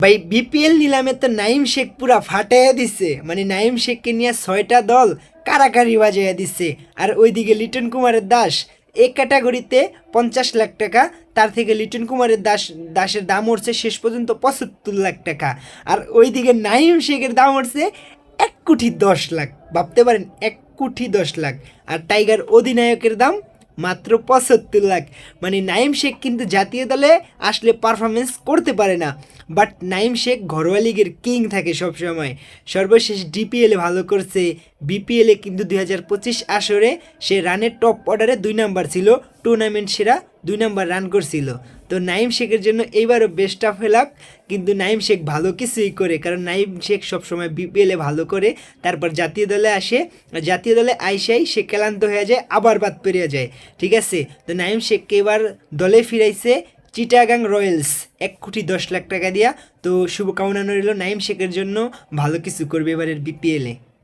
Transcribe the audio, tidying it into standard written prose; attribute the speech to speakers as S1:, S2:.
S1: ভাই বিপিএল নিলামে তো নাইম শেখ পুরা ফাটাইয়া দিচ্ছে, মানে নাইম শেখকে নিয়ে 6টা দল কারাকারি বাজাইয়া দিচ্ছে। আর ওইদিকে লিটন কুমারের দাস এক ক্যাটাগরিতে 50 লাখ টাকা, তার থেকে লিটন কুমারের দাসের দাম উঠছে শেষ পর্যন্ত 75 লাখ টাকা। আর ওইদিকে নাইম শেখের দাম উঠছে 1,10,00,000। ভাবতে পারেন 1,10,00,000। আর টাইগার অধিনায়কের দাম মাত্র 75 লাখ। মানে নাইম শেখ কিন্তু জাতীয় দলে আসলে পারফরমেন্স করতে পারে না, বাট নাইম শেখ ঘরোয়া লিগের কিং থাকে সবসময়। সর্বশেষ ডিপিএলে ভালো করছে, বিপিএলে কিন্তু 2025 আসরে সে রানের টপ অর্ডারে 2 নাম্বার ছিল, টুর্নামেন্ট সেরা 2 নাম্বার রান করছিল। তো নাইম শেখের জন্য এইবারও বেস্ট অফ লাক। কিন্তু নাইম শেখ ভালো কিছুই করে, কারণ নাইম শেখ সবসময় বিপিএলে ভালো করে, তারপর জাতীয় দলে আসে, জাতীয় দলে আইসাই সে ক্লান্ত হয়ে যায়, আবার বাদ পেরিয়ে যায়। ঠিক আছে, তো নাইম শেখকে এবার দলে ফিরাইছে চিটাগাং রয়্যালস 1,10,00,000 টাকা দিয়া। তো শুভকামনা রইল নাইম শেখের জন্য, ভালো কিছু করবে এবারের বিপিএলে।